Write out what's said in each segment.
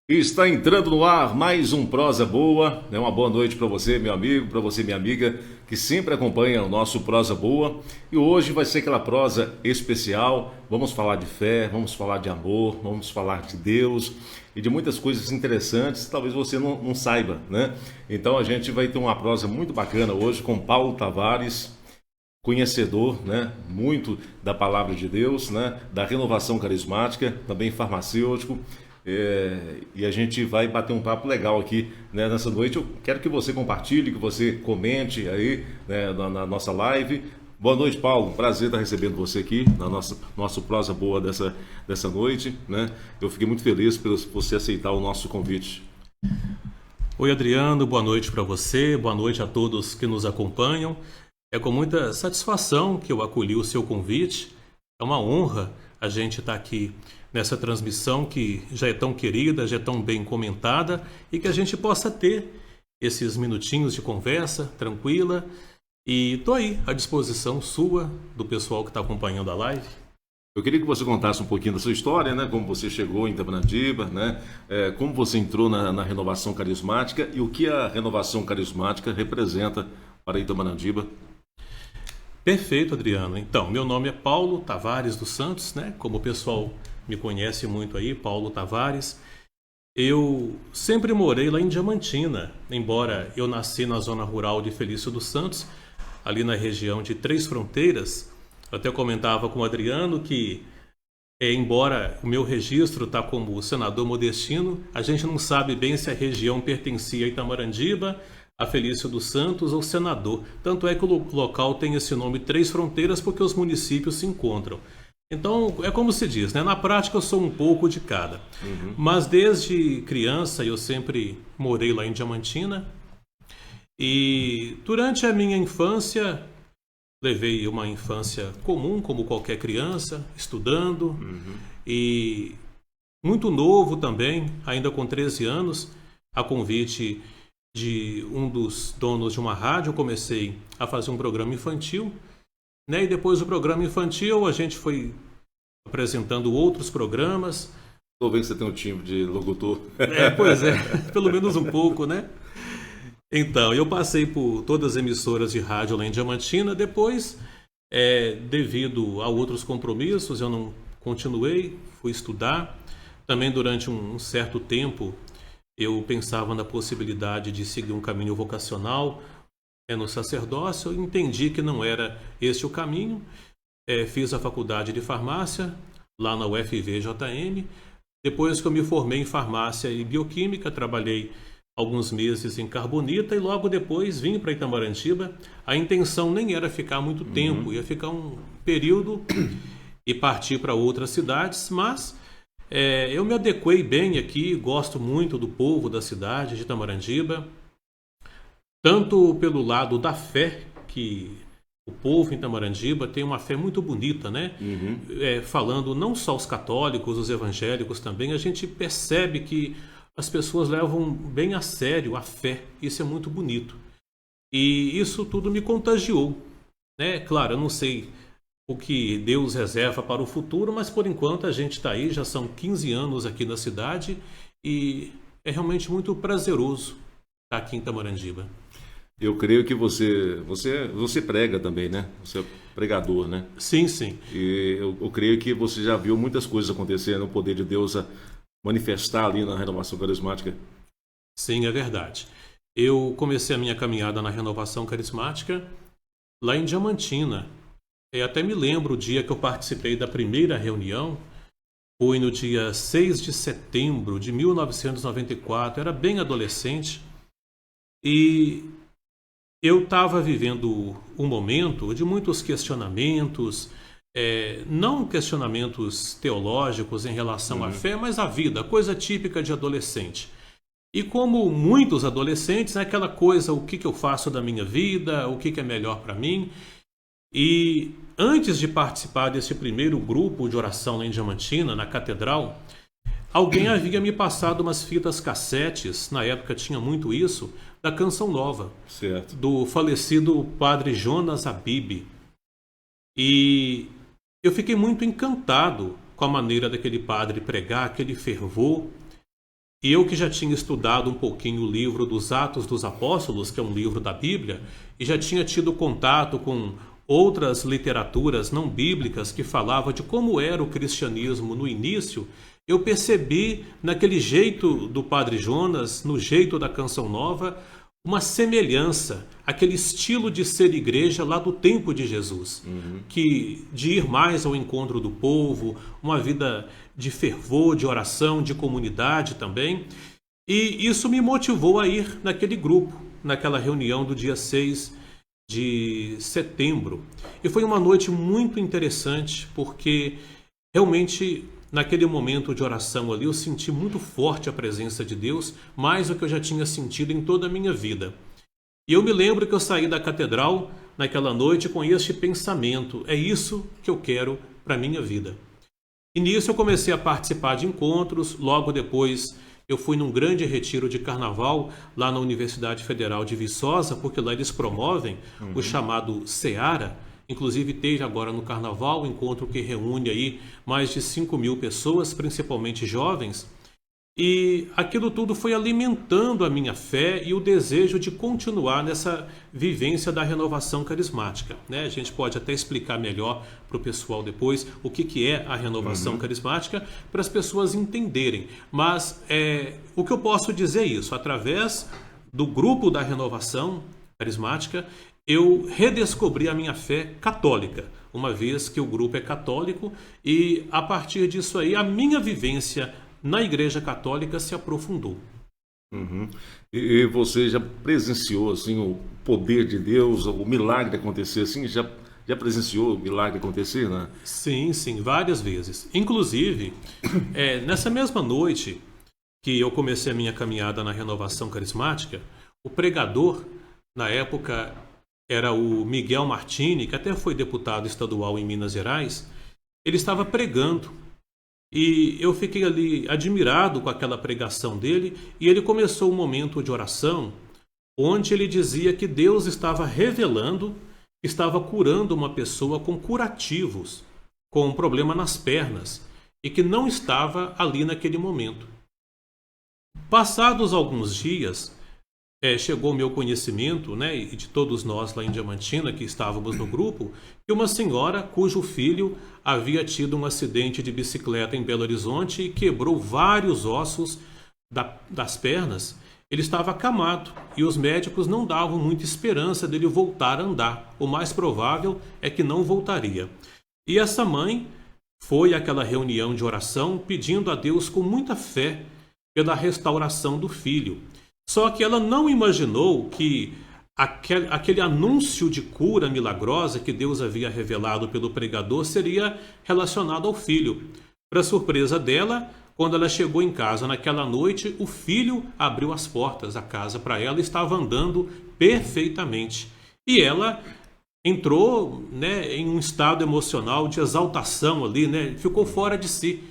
Está entrando no ar mais um Prosa Boa. Uma boa noite para você, meu amigo, para você, minha amiga, que sempre acompanha o nosso Prosa Boa. E hoje vai ser aquela prosa especial. Vamos falar de fé, vamos falar de amor, vamos falar de Deus e de muitas coisas interessantes que talvez você não saiba, né? Então a gente vai ter uma prosa muito bacana hoje com Paulo Tavares, conhecedor, né, muito da palavra de Deus, né, da renovação carismática, também farmacêutico, e a gente vai bater um papo legal aqui, né, nessa noite. Eu quero que você compartilhe, que você comente aí, né, na nossa live. Boa noite, Paulo. Prazer estar recebendo você aqui na nosso prosa boa dessa noite, né? Eu fiquei muito feliz por você aceitar o nosso convite. Oi, Adriano, boa noite para você, boa noite a todos que nos acompanham. É com muita satisfação que eu acolhi o seu convite. É uma honra a gente estar aqui nessa transmissão que já é tão querida, já é tão bem comentada e que a gente possa ter esses minutinhos de conversa tranquila. E estou aí à disposição sua, do pessoal que está acompanhando a live. Eu queria que você contasse um pouquinho da sua história, né? Como você chegou em Itamandiba, né? Como você entrou na renovação carismática e o que a renovação carismática representa para Itamandiba. Perfeito, Adriano. Então, meu nome é Paulo Tavares dos Santos, né? Como o pessoal me conhece muito aí, Paulo Tavares. Eu sempre morei lá em Diamantina, embora eu nasci na zona rural de Felício dos Santos, ali na região de Três Fronteiras. Eu até comentava com o Adriano que, embora o meu registro está como senador Modestino, a gente não sabe bem se a região pertencia a Itamandiba, a Felício dos Santos ou senador. Tanto é que o local tem esse nome Três Fronteiras porque os municípios se encontram. Então, é como se diz, né? Na prática eu sou um pouco de cada. Mas desde criança eu sempre morei lá em Diamantina. E durante a minha infância, levei uma infância comum, como qualquer criança, estudando. E muito novo também, ainda com 13 anos, a convite de um dos donos de uma rádio, eu comecei a fazer um programa infantil, né? E depois do programa infantil a gente foi apresentando outros programas. Estou vendo que você tem um time de locutor. Pois é, pelo menos um pouco, né? Então, eu passei por todas as emissoras de rádio lá em Diamantina. Depois, devido a outros compromissos, eu não continuei, fui estudar. Também durante um certo tempo eu pensava na possibilidade de seguir um caminho vocacional no sacerdócio. Eu entendi que não era esse o caminho. Fiz a faculdade de farmácia lá na UFVJM. Depois que eu me formei em farmácia e bioquímica, trabalhei alguns meses em Carbonita e logo depois vim para Itamandiba. A intenção nem era ficar muito tempo, ia ficar um período e partir para outras cidades, mas eu me adequei bem aqui, gosto muito do povo da cidade de Itamandiba, tanto pelo lado da fé, que o povo em Itamandiba tem uma fé muito bonita, né? Falando não só os católicos, os evangélicos também, a gente percebe que as pessoas levam bem a sério a fé. Isso é muito bonito. E isso tudo me contagiou, né? Claro, eu não sei o que Deus reserva para o futuro, mas por enquanto a gente está aí, já são 15 anos aqui na cidade e é realmente muito prazeroso estar aqui em Itamandiba. Eu creio que você prega também, né? Você é pregador, né? Sim, sim. E eu creio que você já viu muitas coisas acontecendo, o poder de Deus a manifestar ali na renovação carismática. Sim, é verdade. Eu comecei a minha caminhada na renovação carismática lá em Diamantina. Até me lembro o dia que eu participei da primeira reunião. Foi no dia 6 de setembro de 1994. Era bem adolescente. E eu estava vivendo um momento de muitos questionamentos, não questionamentos teológicos em relação à fé, mas à vida, coisa típica de adolescente. E como muitos adolescentes, é aquela coisa, o que eu faço da minha vida, o que é melhor para mim. E antes de participar desse primeiro grupo de oração lá em Diamantina, na catedral, alguém havia me passado umas fitas cassetes, na época tinha muito isso, da Canção Nova, Certo. do falecido padre Jonas Abib. E eu fiquei muito encantado com a maneira daquele padre pregar, aquele fervor. E eu que já tinha estudado um pouquinho o livro dos Atos dos Apóstolos, que é um livro da Bíblia, e já tinha tido contato com outras literaturas não bíblicas que falavam de como era o cristianismo no início, eu percebi naquele jeito do Padre Jonas, no jeito da Canção Nova, uma semelhança, aquele estilo de ser igreja lá do tempo de Jesus, que de ir mais ao encontro do povo, uma vida de fervor, de oração, de comunidade também. E isso me motivou a ir naquele grupo, naquela reunião do dia 6 de setembro. E foi uma noite muito interessante, porque realmente naquele momento de oração ali eu senti muito forte a presença de Deus, mais do que eu já tinha sentido em toda a minha vida. E eu me lembro que eu saí da catedral naquela noite com este pensamento: é isso que eu quero para a minha vida. E nisso eu comecei a participar de encontros. Logo depois eu fui num grande retiro de carnaval lá na Universidade Federal de Viçosa, porque lá eles promovem o chamado Seara. Inclusive teve agora no carnaval um encontro que reúne aí mais de 5.000 pessoas, principalmente jovens. E aquilo tudo foi alimentando a minha fé e o desejo de continuar nessa vivência da renovação carismática, né? A gente pode até explicar melhor para o pessoal depois o que é a renovação carismática, para as pessoas entenderem. Mas o que eu posso dizer é isso: através do grupo da renovação carismática, eu redescobri a minha fé católica, uma vez que o grupo é católico, e a partir disso aí a minha vivência na Igreja Católica se aprofundou. E você já presenciou assim o poder de Deus, o milagre acontecer assim? Já presenciou o milagre acontecer, né? Sim, várias vezes. Inclusive, nessa mesma noite que eu comecei a minha caminhada na renovação carismática, o pregador, na época, era o Miguel Martini, que até foi deputado estadual em Minas Gerais. Ele estava pregando. E eu fiquei ali admirado com aquela pregação dele, e ele começou um momento de oração onde ele dizia que Deus estava revelando, estava curando uma pessoa com curativos, com um problema nas pernas, e que não estava ali naquele momento. Passados alguns dias, chegou ao meu conhecimento, né, e de todos nós lá em Diamantina que estávamos no grupo, que uma senhora cujo filho havia tido um acidente de bicicleta em Belo Horizonte e quebrou vários ossos das pernas. Ele estava acamado e os médicos não davam muita esperança dele voltar a andar. O mais provável é que não voltaria. E essa mãe foi àquela reunião de oração pedindo a Deus com muita fé pela restauração do filho. Só que ela não imaginou que aquele anúncio de cura milagrosa que Deus havia revelado pelo pregador seria relacionado ao filho. Para surpresa dela, quando ela chegou em casa naquela noite, o filho abriu as portas da casa para ela e estava andando perfeitamente. E ela entrou, né, em um estado emocional de exaltação ali, né, ficou fora de si.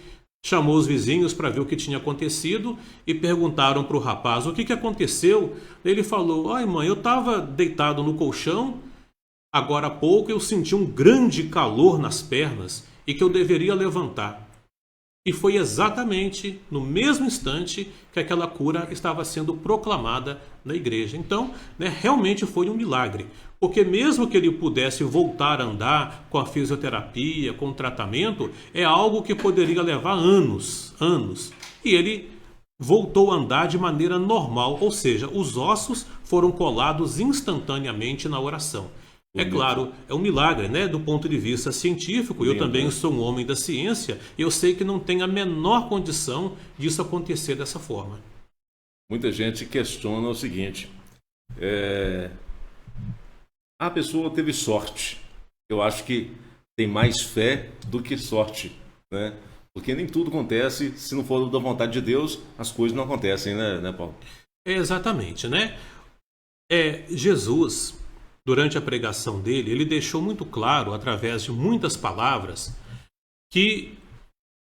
Chamou os vizinhos para ver o que tinha acontecido e perguntaram para o rapaz o que aconteceu. Ele falou: ai mãe, eu estava deitado no colchão, agora há pouco eu senti um grande calor nas pernas e que eu deveria levantar. E foi exatamente no mesmo instante que aquela cura estava sendo proclamada na igreja. Então, né, realmente foi um milagre. Porque mesmo que ele pudesse voltar a andar com a fisioterapia, com o tratamento, é algo que poderia levar anos. E ele voltou a andar de maneira normal, ou seja, os ossos foram colados instantaneamente na oração. É claro, é um milagre, né, do ponto de vista científico. Eu também sou um homem da ciência e eu sei que não tem a menor condição disso acontecer dessa forma. Muita gente questiona o seguinte: a pessoa teve sorte. Eu acho que tem mais fé do que sorte, né? Porque nem tudo acontece, se não for da vontade de Deus, as coisas não acontecem, né Paulo? Exatamente, né? Jesus, durante a pregação dele, ele deixou muito claro, através de muitas palavras, que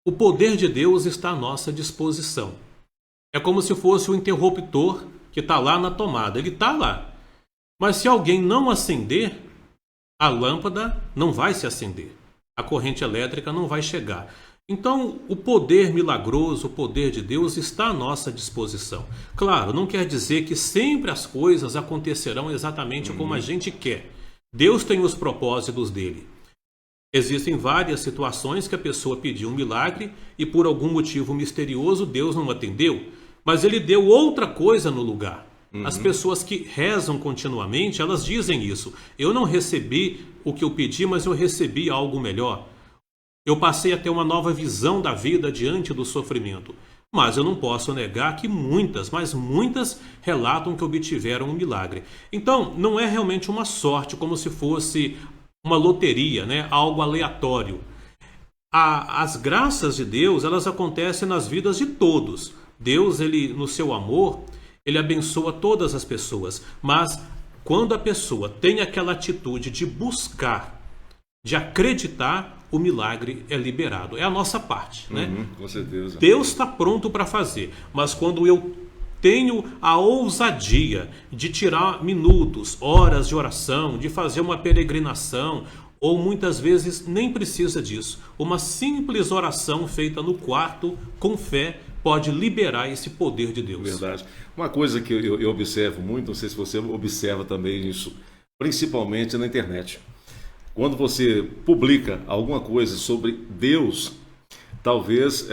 o poder de Deus está à nossa disposição. É como se fosse o interruptor que está lá na tomada. Ele está lá. Mas se alguém não acender, a lâmpada não vai se acender. A corrente elétrica não vai chegar. Então, o poder milagroso, o poder de Deus está à nossa disposição. Claro, não quer dizer que sempre as coisas acontecerão exatamente como a gente quer. Deus tem os propósitos dele. Existem várias situações que a pessoa pediu um milagre e por algum motivo misterioso Deus não atendeu, mas ele deu outra coisa no lugar. As pessoas que rezam continuamente, elas dizem isso. Eu não recebi o que eu pedi, mas eu recebi algo melhor. Eu passei a ter uma nova visão da vida diante do sofrimento. Mas eu não posso negar que muitas, mas muitas relatam que obtiveram um milagre. Então, não é realmente uma sorte, como se fosse uma loteria, né? Algo aleatório. As graças de Deus, elas acontecem nas vidas de todos. Deus, ele, no seu amor, ele abençoa todas as pessoas. Mas quando a pessoa tem aquela atitude de buscar, de acreditar, o milagre é liberado. É a nossa parte, né? Com certeza. Deus está pronto para fazer, mas quando eu tenho a ousadia de tirar minutos, horas de oração, de fazer uma peregrinação, ou muitas vezes nem precisa disso, uma simples oração feita no quarto, com fé, pode liberar esse poder de Deus. Verdade. Uma coisa que eu observo muito, não sei se você observa também isso, principalmente na internet. Quando você publica alguma coisa sobre Deus, talvez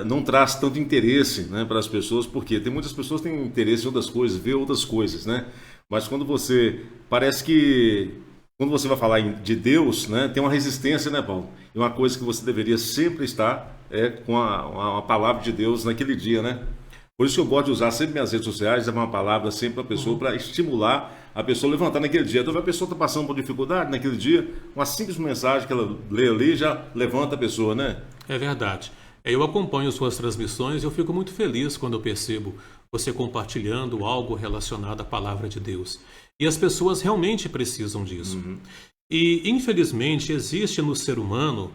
não traz tanto interesse, né, para as pessoas, porque tem muitas pessoas que têm interesse em outras coisas, ver outras coisas, né? Mas quando você, parece que, quando você vai falar de Deus, né, tem uma resistência, né, Paulo? E uma coisa que você deveria sempre estar com a palavra de Deus naquele dia, né? Por isso que eu gosto de usar sempre minhas redes sociais, uma palavra sempre para a pessoa, para estimular a pessoa a levantar naquele dia. Então a pessoa está passando por dificuldade naquele dia, uma simples mensagem que ela lê ali já levanta a pessoa, né? É verdade. Eu acompanho suas transmissões e eu fico muito feliz quando eu percebo você compartilhando algo relacionado à palavra de Deus. E as pessoas realmente precisam disso. E, infelizmente, existe no ser humano,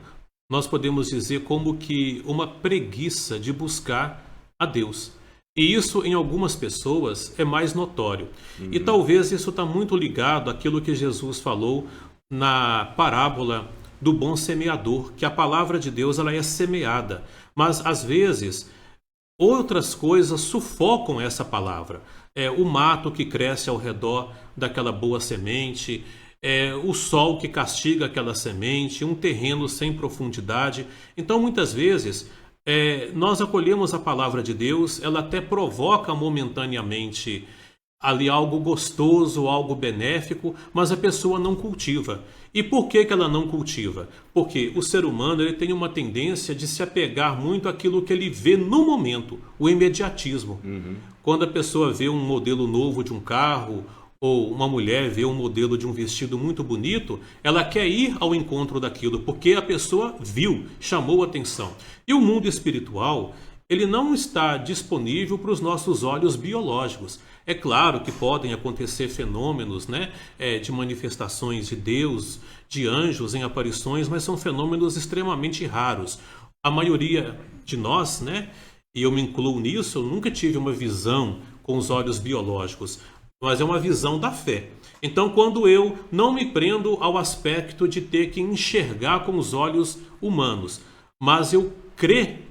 nós podemos dizer como que uma preguiça de buscar a Deus. E isso, em algumas pessoas, é mais notório. E talvez isso está muito ligado àquilo que Jesus falou na parábola do bom semeador, que a palavra de Deus ela é semeada. Mas, às vezes, outras coisas sufocam essa palavra. O mato que cresce ao redor daquela boa semente, o sol que castiga aquela semente, um terreno sem profundidade. Então, muitas vezes, nós acolhemos a palavra de Deus, ela até provoca momentaneamente ali algo gostoso, algo benéfico, mas a pessoa não cultiva. E por que ela não cultiva? Porque o ser humano ele tem uma tendência de se apegar muito àquilo que ele vê no momento, o imediatismo. Quando a pessoa vê um modelo novo de um carro, ou uma mulher vê um modelo de um vestido muito bonito, ela quer ir ao encontro daquilo, porque a pessoa viu, chamou a atenção. E o mundo espiritual, ele não está disponível para os nossos olhos biológicos. É claro que podem acontecer fenômenos, né, de manifestações de Deus, de anjos em aparições, mas são fenômenos extremamente raros. A maioria de nós, né, e eu me incluo nisso, eu nunca tive uma visão com os olhos biológicos, mas é uma visão da fé. Então, quando eu não me prendo ao aspecto de ter que enxergar com os olhos humanos, mas eu crer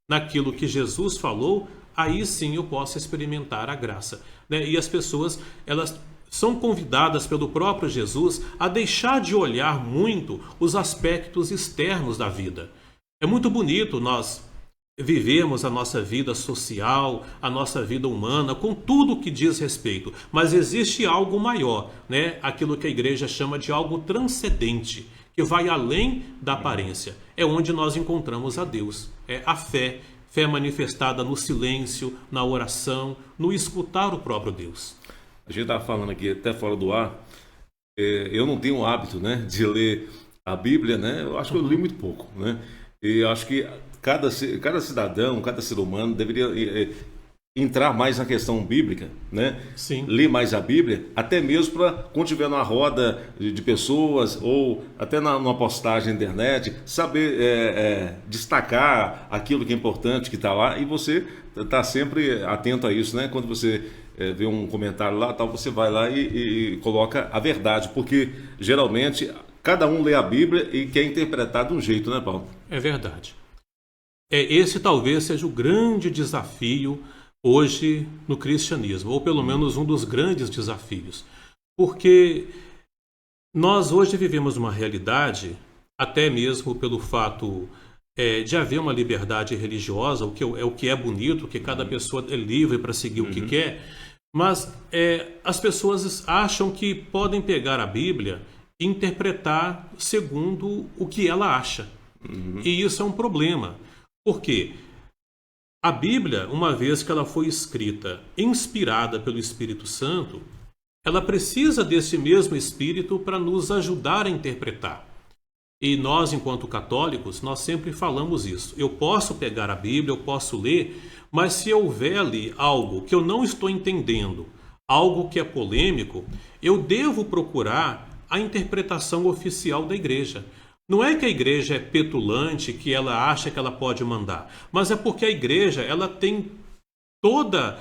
naquilo que Jesus falou, aí sim eu posso experimentar a graça. E as pessoas, elas são convidadas pelo próprio Jesus a deixar de olhar muito os aspectos externos da vida. É muito bonito nós vivemos a nossa vida social, a nossa vida humana, com tudo que diz respeito. Mas existe algo maior, né? Aquilo que a igreja chama de algo transcendente, que vai além da aparência. É onde nós encontramos a Deus. É a fé, fé manifestada no silêncio, na oração, no escutar o próprio Deus. A gente estava falando aqui, até fora do ar, eu não tenho o hábito, né, de ler a Bíblia, né? Eu acho que eu li muito pouco, né? E eu acho que cada cidadão, cada ser humano deveria entrar mais na questão bíblica, né? Sim. Ler mais a Bíblia, até mesmo para quando tiver numa roda de pessoas ou até numa postagem na internet, saber destacar aquilo que é importante que está lá e você está sempre atento a isso, né? Quando você vê um comentário lá, tal, você vai lá e coloca a verdade, porque geralmente cada um lê a Bíblia e quer interpretar de um jeito, né, Paulo? É verdade. Esse talvez seja o grande desafio hoje no cristianismo, ou pelo menos um dos grandes desafios. Porque nós hoje vivemos uma realidade, até mesmo pelo fato de haver uma liberdade religiosa, o que é bonito, que cada pessoa é livre para seguir o que quer, mas as pessoas acham que podem pegar a Bíblia e interpretar segundo o que ela acha. E isso é um problema. Por quê? A Bíblia, uma vez que ela foi escrita, inspirada pelo Espírito Santo, ela precisa desse mesmo Espírito para nos ajudar a interpretar. E nós, enquanto católicos, nós sempre falamos isso. Eu posso pegar a Bíblia, eu posso ler, mas se houver ali algo que eu não estou entendendo, algo que é polêmico, eu devo procurar a interpretação oficial da igreja. Não é que a igreja é petulante, que ela acha que ela pode mandar, mas é porque a igreja ela tem toda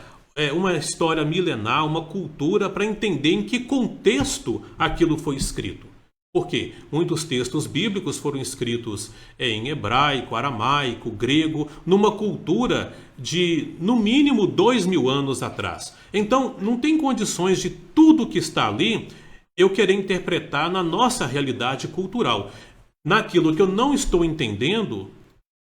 uma história milenar, uma cultura para entender em que contexto aquilo foi escrito. Porque muitos textos bíblicos foram escritos em hebraico, aramaico, grego, numa cultura de, no mínimo, 2000 anos atrás. Então, não tem condições de tudo que está ali eu querer interpretar na nossa realidade cultural. Naquilo que eu não estou entendendo,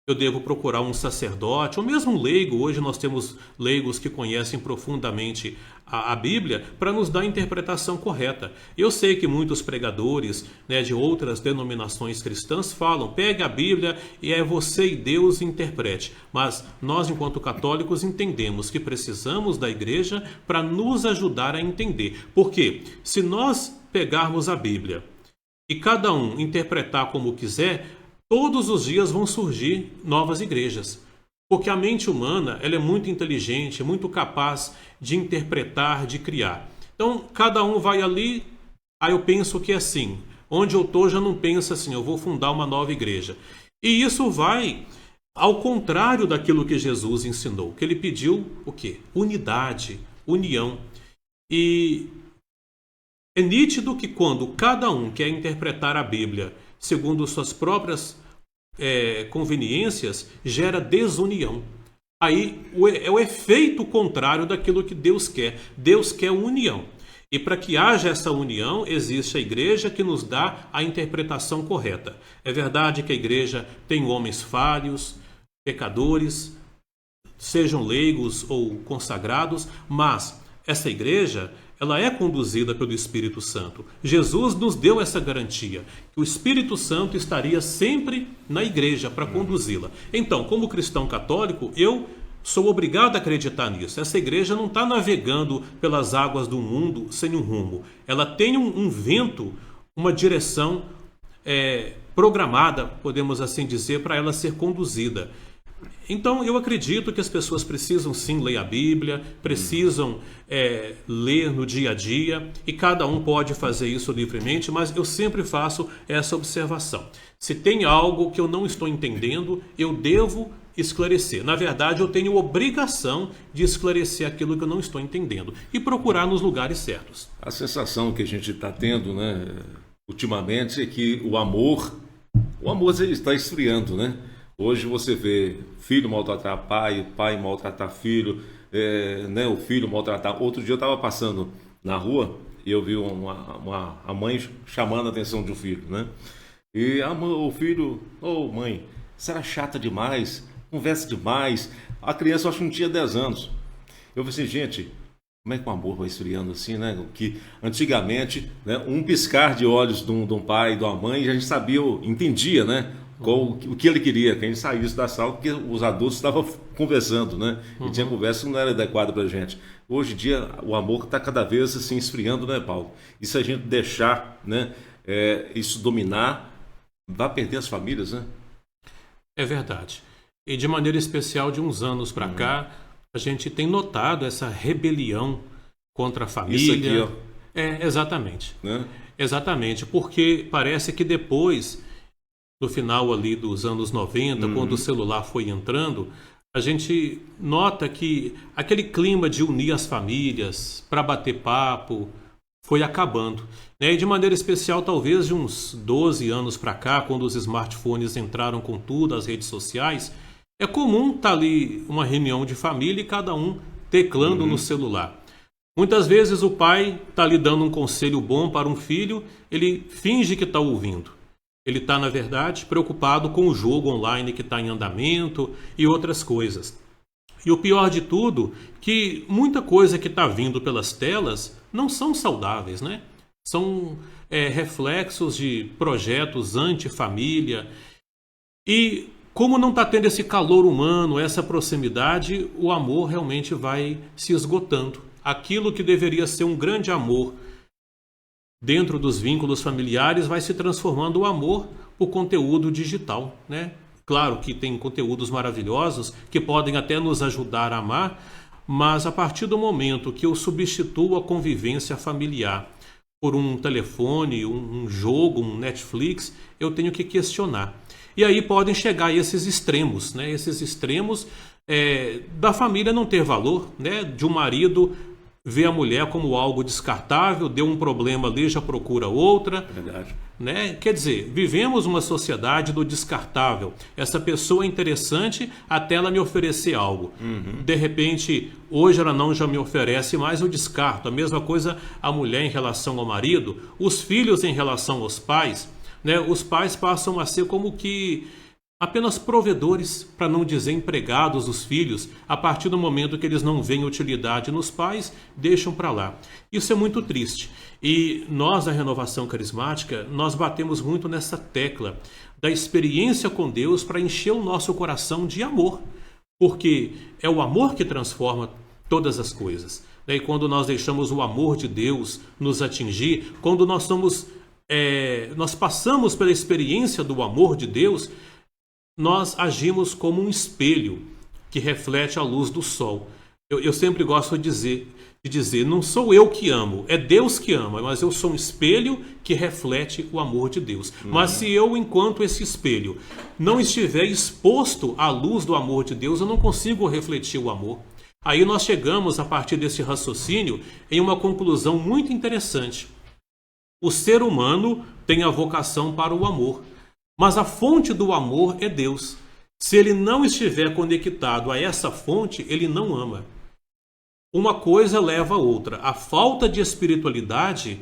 eu devo procurar um sacerdote, ou mesmo um leigo. Hoje nós temos leigos que conhecem profundamente a Bíblia para nos dar a interpretação correta. Eu sei que muitos pregadores de outras denominações cristãs falam, pegue a Bíblia e é você e Deus interprete. Mas nós, enquanto católicos, entendemos que precisamos da igreja para nos ajudar a entender. Porque se nós pegarmos a Bíblia e cada um interpretar como quiser, todos os dias vão surgir novas igrejas. Porque a mente humana ela é muito inteligente, muito capaz de interpretar, de criar. Então, cada um vai ali, aí eu penso que é assim. Onde eu estou já não pensa assim, eu vou fundar uma nova igreja. E isso vai ao contrário daquilo que Jesus ensinou. Que ele pediu o quê? Unidade, união. E é nítido que quando cada um quer interpretar a Bíblia segundo suas próprias conveniências, gera desunião. Aí é o efeito contrário daquilo que Deus quer. Deus quer união. E para que haja essa união, existe a igreja que nos dá a interpretação correta. É verdade que a igreja tem homens falhos, pecadores, sejam leigos ou consagrados, mas essa igreja ela é conduzida pelo Espírito Santo. Jesus nos deu essa garantia, que o Espírito Santo estaria sempre na igreja para conduzi-la. Então, como cristão católico, eu sou obrigado a acreditar nisso. Essa igreja não está navegando pelas águas do mundo sem um rumo. Ela tem um vento, uma direção programada, podemos assim dizer, para ela ser conduzida. Então, eu acredito que as pessoas precisam sim ler a Bíblia, precisam ler no dia a dia, e cada um pode fazer isso livremente, mas eu sempre faço essa observação. Se tem algo que eu não estou entendendo, eu devo esclarecer. Na verdade, eu tenho obrigação de esclarecer aquilo que eu não estou entendendo e procurar nos lugares certos. A sensação que a gente está tendo, ultimamente, é que o amor está esfriando, Hoje você vê filho maltratar pai, pai maltratar filho, o filho maltratar. Outro dia eu estava passando na rua e eu vi a mãe chamando a atenção de um filho, E o filho, mãe, você era chata demais, conversa demais. A criança, eu acho que não tinha 10 anos. Eu falei assim, gente, como é que o amor vai esfriando assim, Que antigamente, um piscar de olhos de um pai e de uma mãe, a gente sabia, entendia, o que ele queria, que a gente saísse da sala, porque os adultos estavam conversando, E tinha conversa que não era adequada para a gente. Hoje em dia, o amor está cada vez assim esfriando, Paulo? E se a gente deixar isso dominar, vai perder as famílias, É verdade. E de maneira especial, de uns anos para cá, a gente tem notado essa rebelião contra a família. Isso aqui, ó. Exatamente. Exatamente, porque parece que depois, no final ali dos anos 90, quando o celular foi entrando, a gente nota que aquele clima de unir as famílias para bater papo foi acabando. E de maneira especial, talvez de uns 12 anos para cá, quando os smartphones entraram com tudo, as redes sociais, É comum estar ali uma reunião de família e cada um teclando no celular. Muitas vezes o pai está lhe dando um conselho bom para um filho, ele finge que está ouvindo. Ele está, na verdade, preocupado com o jogo online que está em andamento e outras coisas. E o pior de tudo, que muita coisa que está vindo pelas telas não são saudáveis, né? São reflexos de projetos anti-família. E como não está tendo esse calor humano, essa proximidade, o amor realmente vai se esgotando. Aquilo que deveria ser um grande amor dentro dos vínculos familiares vai se transformando o amor por conteúdo digital, né? Claro que tem conteúdos maravilhosos que podem até nos ajudar a amar, mas a partir do momento que eu substituo a convivência familiar por um telefone, um jogo, um Netflix, eu tenho que questionar. E aí podem chegar esses extremos, né? Esses extremos da família não ter valor, né? De um marido ver a mulher como algo descartável, deu um problema ali, já procura outra. Verdade. Né? Quer dizer, vivemos uma sociedade do descartável. Essa pessoa é interessante até ela me oferecer algo. De repente, hoje ela não já me oferece mais, eu descarto. A mesma coisa a mulher em relação ao marido, os filhos em relação aos pais. Né? Os pais passam a ser como que apenas provedores, para não dizer empregados dos filhos. A partir do momento que eles não veem utilidade nos pais, deixam para lá. Isso é muito triste. E nós, da Renovação Carismática, nós batemos muito nessa tecla da experiência com Deus para encher o nosso coração de amor. Porque é o amor que transforma todas as coisas. E quando nós deixamos o amor de Deus nos atingir, quando nós passamos pela experiência do amor de Deus, nós agimos como um espelho que reflete a luz do sol. Eu sempre gosto de dizer, não sou eu que amo, é Deus que ama, mas eu sou um espelho que reflete o amor de Deus. Mas se eu, enquanto esse espelho, não estiver exposto à luz do amor de Deus, eu não consigo refletir o amor. Aí nós chegamos, a partir desse raciocínio, em uma conclusão muito interessante. O ser humano tem a vocação para o amor. Mas a fonte do amor é Deus. Se ele não estiver conectado a essa fonte, ele não ama. Uma coisa leva a outra. A falta de espiritualidade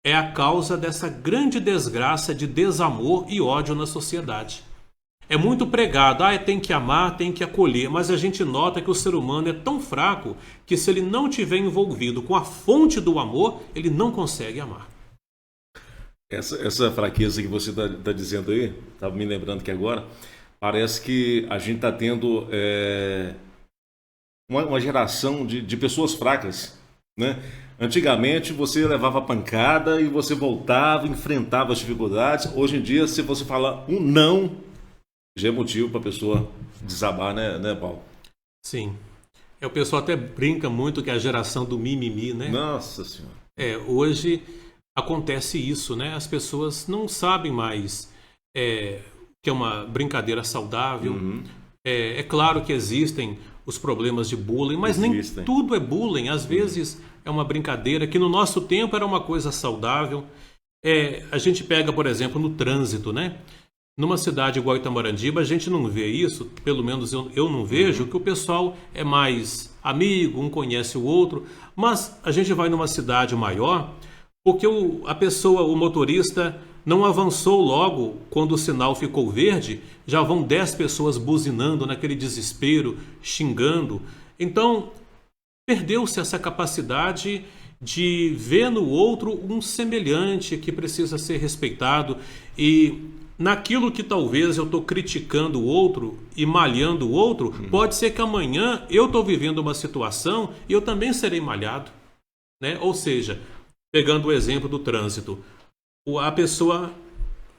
é a causa dessa grande desgraça de desamor e ódio na sociedade. É muito pregado, tem que amar, tem que acolher, mas a gente nota que o ser humano é tão fraco que se ele não estiver envolvido com a fonte do amor, ele não consegue amar. Essa fraqueza que você está dizendo aí, estava me lembrando que agora, parece que a gente está tendo uma geração de pessoas fracas, né? Antigamente você levava pancada e você voltava, enfrentava as dificuldades. Hoje em dia, se você falar um não, já é motivo para a pessoa desabar, né, Paulo? Sim. O pessoal até brinca muito que é a geração do mimimi, né? Nossa Senhora. Hoje acontece isso, né? As pessoas não sabem mais que é uma brincadeira saudável. É claro que existem os problemas de bullying, mas nem tudo é bullying. Às vezes é uma brincadeira que no nosso tempo era uma coisa saudável. A gente pega, por exemplo, no trânsito, né? Numa cidade igual Itamorandiba, a gente não vê isso, pelo menos eu não vejo, que o pessoal é mais amigo, um conhece o outro. Mas a gente vai numa cidade maior, porque o motorista não avançou logo quando o sinal ficou verde, já vão 10 pessoas buzinando naquele desespero, xingando. Então, perdeu-se essa capacidade de ver no outro um semelhante que precisa ser respeitado. E naquilo que talvez eu estou criticando o outro e malhando o outro, pode ser que amanhã eu estou vivendo uma situação e eu também serei malhado, né? Ou seja, pegando o exemplo do trânsito, a pessoa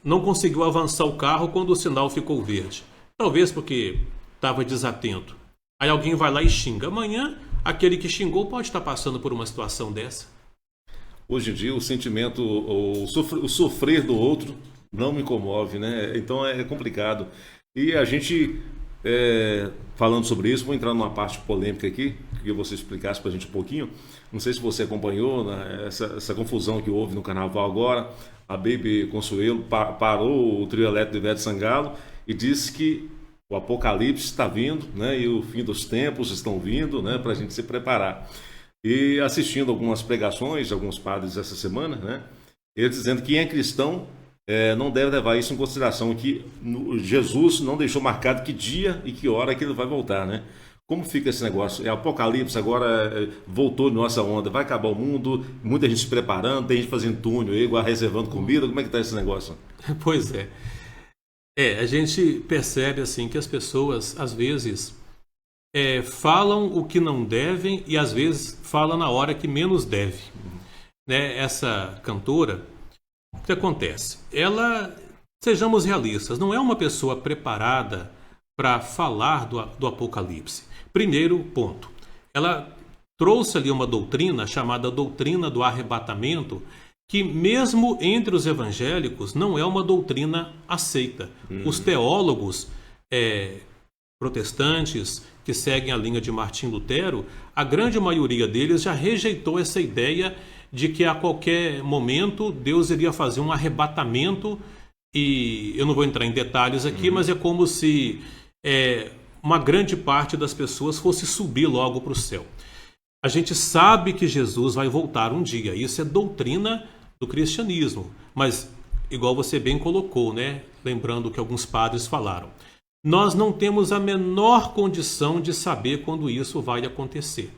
não conseguiu avançar o carro quando o sinal ficou verde. Talvez porque estava desatento. Aí alguém vai lá e xinga. Amanhã, aquele que xingou pode estar passando por uma situação dessa. Hoje em dia, o sentimento, o sofrer do outro não me comove, né? Então é complicado. E a gente, falando sobre isso, vou entrar numa parte polêmica aqui, que você explicasse para a gente um pouquinho. Não sei se você acompanhou, né, essa confusão que houve no carnaval agora. A Baby Consuelo parou o trio elétrico do Ivete Sangalo e disse que O Apocalipse está vindo, né? E o fim dos tempos estão vindo, né? Para a gente se preparar. E assistindo algumas pregações de alguns padres essa semana, né? Eles dizendo que quem é cristão não deve levar isso em consideração, que Jesus não deixou marcado que dia e que hora que ele vai voltar, né? Como fica esse negócio? É Apocalipse, agora voltou de nossa onda, vai acabar o mundo, muita gente se preparando, tem gente fazendo túnel aí, reservando comida, como é que está esse negócio? Pois é. A gente percebe assim que as pessoas, às vezes, falam o que não devem e às vezes falam na hora que menos deve. Né? Essa cantora, o que acontece? Ela, sejamos realistas, não é uma pessoa preparada para falar do Apocalipse. Primeiro ponto, ela trouxe ali uma doutrina chamada doutrina do arrebatamento, que mesmo entre os evangélicos não é uma doutrina aceita. Os teólogos protestantes que seguem a linha de Martim Lutero, a grande maioria deles já rejeitou essa ideia de que a qualquer momento Deus iria fazer um arrebatamento, e eu não vou entrar em detalhes aqui, mas é como se uma grande parte das pessoas fosse subir logo para o céu. A gente sabe que Jesus vai voltar um dia, isso é doutrina do cristianismo, mas igual você bem colocou, né? Lembrando o que alguns padres falaram, nós não temos a menor condição de saber quando isso vai acontecer.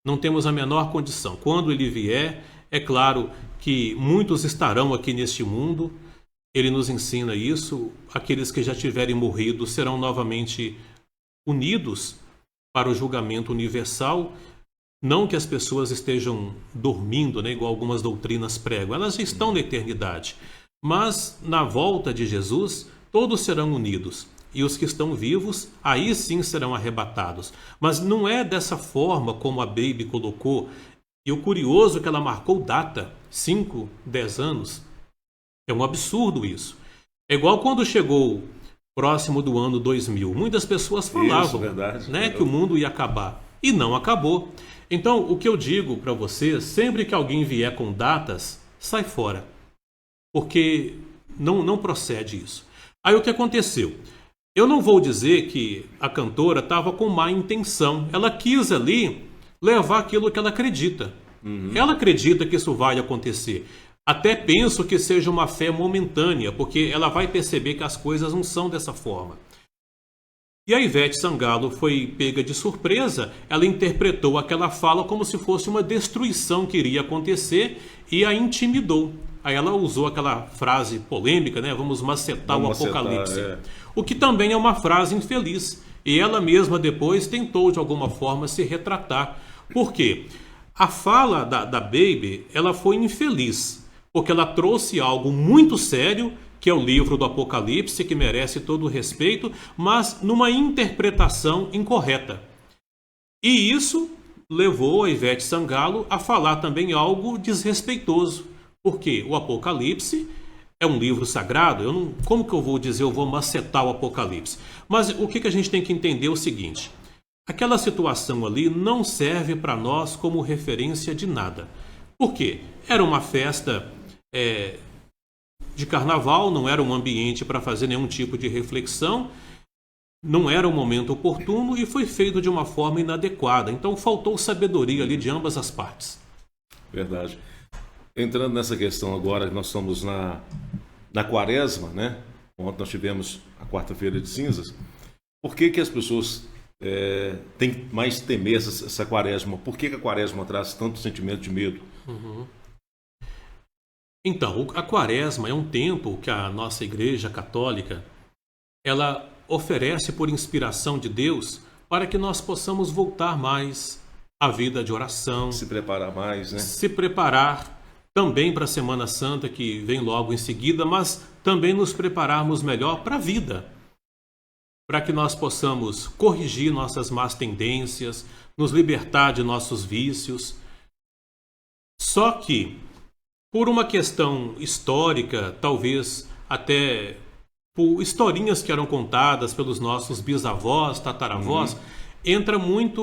Não temos a menor condição. Quando ele vier, é claro que muitos estarão aqui neste mundo, ele nos ensina isso, aqueles que já tiverem morrido serão novamente unidos para o julgamento universal, não que as pessoas estejam dormindo, né, igual algumas doutrinas pregam, elas já estão na eternidade, mas na volta de Jesus, todos serão unidos, e os que estão vivos, aí sim serão arrebatados, mas não é dessa forma como a Baby colocou, e o curioso é que ela marcou data, 5, 10 anos, é um absurdo isso. É igual quando chegou próximo do ano 2000. Muitas pessoas falavam que o mundo ia acabar. E não acabou. Então, o que eu digo para você, sempre que alguém vier com datas, sai fora. Porque não procede isso. Aí o que aconteceu? Eu não vou dizer que a cantora estava com má intenção. Ela quis ali levar aquilo que ela acredita. Ela acredita que isso vai acontecer. Até penso que seja uma fé momentânea, porque ela vai perceber que as coisas não são dessa forma. E a Ivete Sangalo foi pega de surpresa, ela interpretou aquela fala como se fosse uma destruição que iria acontecer e a intimidou. Aí ela usou aquela frase polêmica, né? Vamos macetar o Apocalipse. O que também é uma frase infeliz. E ela mesma depois tentou de alguma forma se retratar. Por quê? A fala da Baby, ela foi infeliz. Porque ela trouxe algo muito sério, que é o livro do Apocalipse, que merece todo o respeito, mas numa interpretação incorreta. E isso levou a Ivete Sangalo a falar também algo desrespeitoso, porque o Apocalipse é um livro sagrado, como que eu vou dizer, eu vou macetar o Apocalipse? Mas o que a gente tem que entender é o seguinte, aquela situação ali não serve para nós como referência de nada. Por quê? Era uma festa de carnaval, não era um ambiente para fazer nenhum tipo de reflexão, não era um momento oportuno e foi feito de uma forma inadequada. Então faltou sabedoria ali de ambas as partes. Verdade. Entrando nessa questão agora, nós estamos na quaresma, né? Ontem nós tivemos a quarta-feira de cinzas. Por que as pessoas têm mais temer essa quaresma? Por que a quaresma traz tanto sentimento de medo? Então, a quaresma é um tempo que a nossa Igreja Católica, ela oferece por inspiração de Deus para que nós possamos voltar mais à vida de oração. Se preparar mais, né? Se preparar também para a Semana Santa, que vem logo em seguida, mas também nos prepararmos melhor para a vida. Para que nós possamos corrigir nossas más tendências, nos libertar de nossos vícios. Só que, por uma questão histórica, talvez até por historinhas que eram contadas pelos nossos bisavós, tataravós, entra muito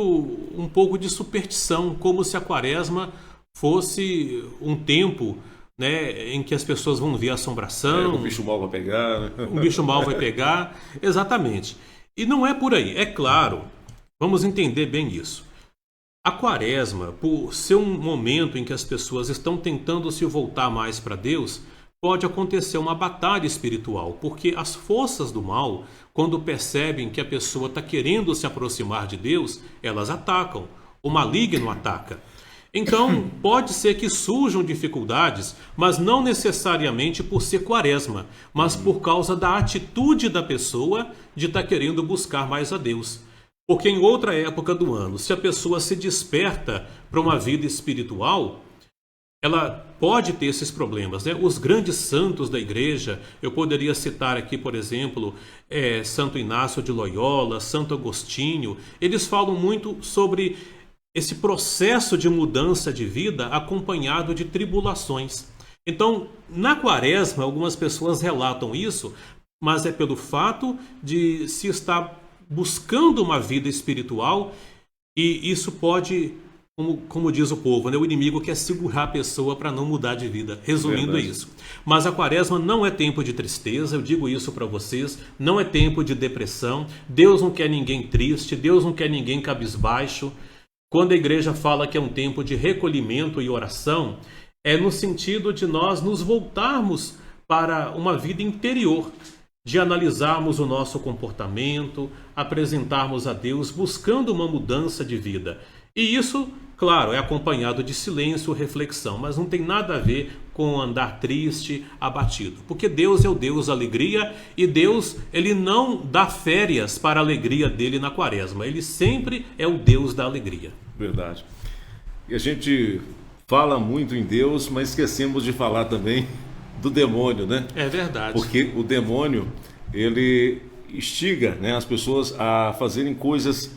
um pouco de superstição, como se a quaresma fosse um tempo né, em que as pessoas vão ver assombração. O bicho mal vai pegar. Né? Um bicho mal vai pegar. Exatamente. E não é por aí. É claro, vamos entender bem isso. A quaresma, por ser um momento em que as pessoas estão tentando se voltar mais para Deus, pode acontecer uma batalha espiritual, porque as forças do mal, quando percebem que a pessoa está querendo se aproximar de Deus, elas atacam. O maligno ataca. Então, pode ser que surjam dificuldades, mas não necessariamente por ser quaresma, mas por causa da atitude da pessoa de estar querendo buscar mais a Deus. Porque em outra época do ano, se a pessoa se desperta para uma vida espiritual, ela pode ter esses problemas, né? Os grandes santos da igreja, eu poderia citar aqui, por exemplo, Santo Inácio de Loyola, Santo Agostinho, eles falam muito sobre esse processo de mudança de vida acompanhado de tribulações. Então, na quaresma, algumas pessoas relatam isso, mas é pelo fato de se estar buscando uma vida espiritual, e isso pode, como diz o povo, né? O inimigo quer segurar a pessoa para não mudar de vida. Resumindo, é isso. Mas a quaresma não é tempo de tristeza, eu digo isso para vocês, não é tempo de depressão. Deus não quer ninguém triste, Deus não quer ninguém cabisbaixo. Quando a igreja fala que é um tempo de recolhimento e oração, é no sentido de nós nos voltarmos para uma vida interior, de analisarmos o nosso comportamento, apresentarmos a Deus buscando uma mudança de vida. E isso, claro, é acompanhado de silêncio, reflexão, mas não tem nada a ver com andar triste, abatido. Porque Deus é o Deus da alegria, e Deus, ele não dá férias para a alegria dele na quaresma. Ele sempre é o Deus da alegria. Verdade. E a gente fala muito em Deus, mas esquecemos de falar também do demônio, né? É verdade. Porque o demônio, ele instiga, né, as pessoas a fazerem coisas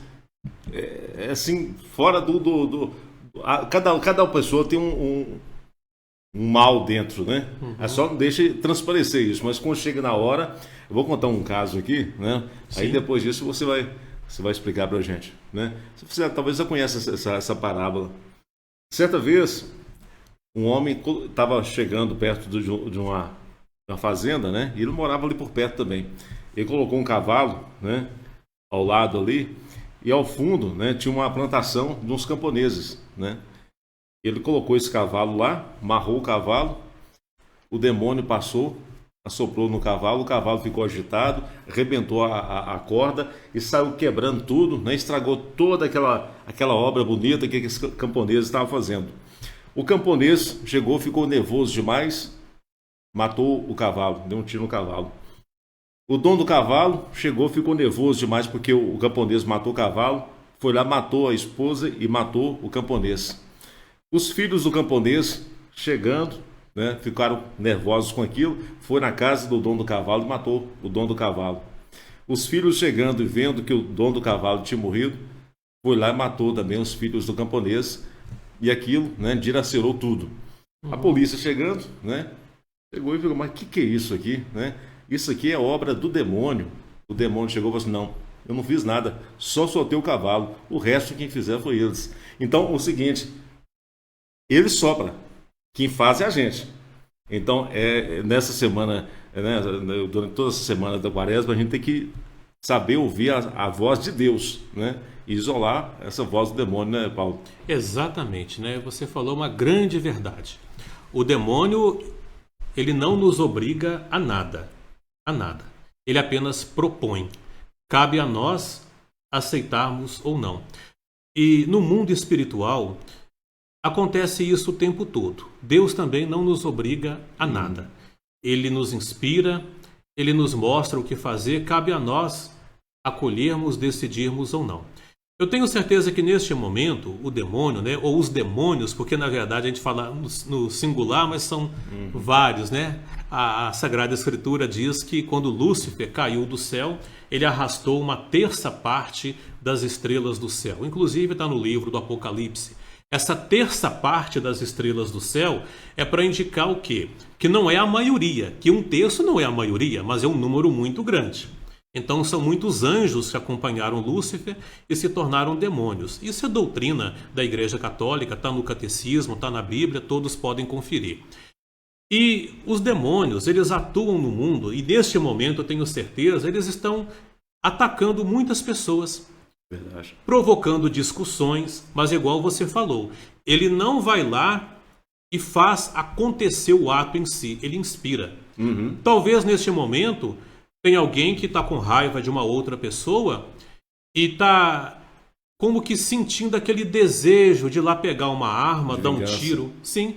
assim, fora cada pessoa tem um mal dentro, né? É só não deixa transparecer isso, mas quando chega na hora, eu vou contar um caso aqui, né? Sim. Aí depois disso você vai explicar pra gente, né? Talvez você conheça essa parábola. Certa vez, um homem estava chegando perto de uma fazenda, né? E ele morava ali por perto também. Ele colocou um cavalo, né, ao lado ali, e ao fundo, né, tinha uma plantação de uns camponeses, né? Ele colocou esse cavalo lá, amarrou o cavalo, o demônio passou, assoprou no cavalo, o cavalo ficou agitado, arrebentou a corda e saiu quebrando tudo, né? Estragou toda aquela obra bonita que esse camponês estava fazendo. O camponês chegou, ficou nervoso demais, matou o cavalo, deu um tiro no cavalo. O dono do cavalo chegou, ficou nervoso demais porque o camponês matou o cavalo, foi lá, matou a esposa e matou o camponês. Os filhos do camponês chegando, né, ficaram nervosos com aquilo, foi na casa do dono do cavalo e matou o dono do cavalo. Os filhos chegando e vendo que o dono do cavalo tinha morrido, foi lá e matou também os filhos do camponês, e aquilo, né, dilacerou tudo. A polícia chegando, né, chegou e falou, mas o que é isso aqui, né? Isso aqui é obra do demônio. O demônio chegou e falou assim, não, eu não fiz nada, só soltei o cavalo, o resto quem fizer foi eles. Então, o seguinte, ele sopra, quem faz é a gente. Então, nessa semana, né, durante toda essa semana da quaresma, a gente tem que saber ouvir a voz de Deus, né? E isolar essa voz do demônio, né, Paulo? Exatamente, né? Você falou uma grande verdade. O demônio, ele não nos obriga a nada. A nada. Ele apenas propõe. Cabe a nós aceitarmos ou não. E no mundo espiritual, acontece isso o tempo todo. Deus também não nos obriga a nada. Ele nos inspira, ele nos mostra o que fazer, cabe a nós acolhermos, decidirmos ou não. Eu tenho certeza que neste momento o demônio, né, ou os demônios, porque na verdade a gente fala no singular, mas são vários, né? A Sagrada Escritura diz que quando Lúcifer caiu do céu, ele arrastou uma terça parte das estrelas do céu. Inclusive está no livro do Apocalipse. Essa terça parte das estrelas do céu é para indicar o quê? Que não é a maioria, que um terço não é a maioria, mas é um número muito grande. Então são muitos anjos que acompanharam Lúcifer e se tornaram demônios. Isso é doutrina da Igreja Católica, está no Catecismo, está na Bíblia, todos podem conferir. E os demônios, eles atuam no mundo e neste momento, eu tenho certeza, eles estão atacando muitas pessoas. Verdade. Provocando discussões, mas igual você falou, ele não vai lá e faz acontecer o ato em si, ele inspira. Talvez neste momento tenha alguém que está com raiva de uma outra pessoa e está como que sentindo aquele desejo de ir lá pegar uma arma, dar um tiro. Sim.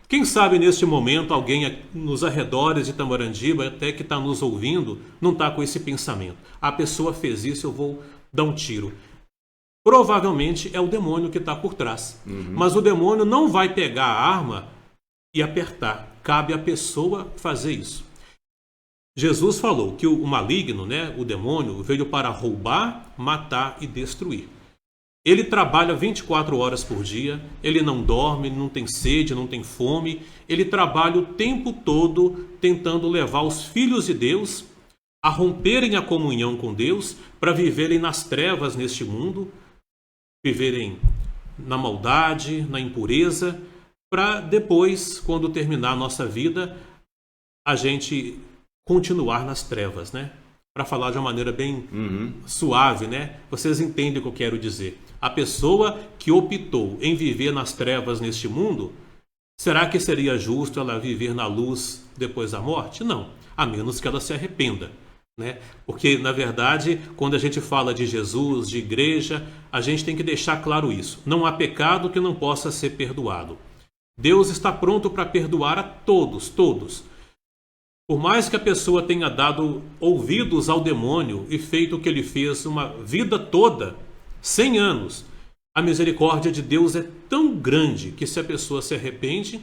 Quem sabe neste momento alguém nos arredores de Tamarandiba, até que está nos ouvindo, não está com esse pensamento. A pessoa fez isso, eu vou dar um tiro. Provavelmente é o demônio que está por trás. Mas o demônio não vai pegar a arma e apertar. Cabe à pessoa fazer isso. Jesus falou que o maligno, né, o demônio, veio para roubar, matar e destruir. Ele trabalha 24 horas por dia, ele não dorme, não tem sede, não tem fome. Ele trabalha o tempo todo tentando levar os filhos de Deus a romperem a comunhão com Deus, para viverem nas trevas neste mundo, viverem na maldade, na impureza, para depois, quando terminar a nossa vida, a gente continuar nas trevas, né? Para falar de uma maneira bem suave, né? Vocês entendem o que eu quero dizer. A pessoa que optou em viver nas trevas neste mundo, será que seria justo ela viver na luz depois da morte? Não, a menos que ela se arrependa. Né? Porque, na verdade, quando a gente fala de Jesus, de igreja, a gente tem que deixar claro isso. Não há pecado que não possa ser perdoado. Deus está pronto para perdoar a todos, todos. Por mais que a pessoa tenha dado ouvidos ao demônio e feito o que ele fez uma vida toda, 100 anos, a misericórdia de Deus é tão grande que se a pessoa se arrepende,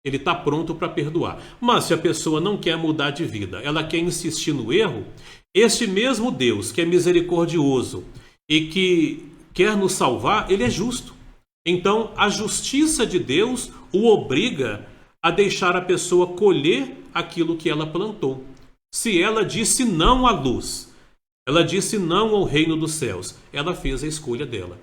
ele está pronto para perdoar. Mas se a pessoa não quer mudar de vida, ela quer insistir no erro, este mesmo Deus que é misericordioso e que quer nos salvar, ele é justo. Então a justiça de Deus o obriga a deixar a pessoa colher aquilo que ela plantou. Se ela disse não à luz, ela disse não ao reino dos céus, ela fez a escolha dela.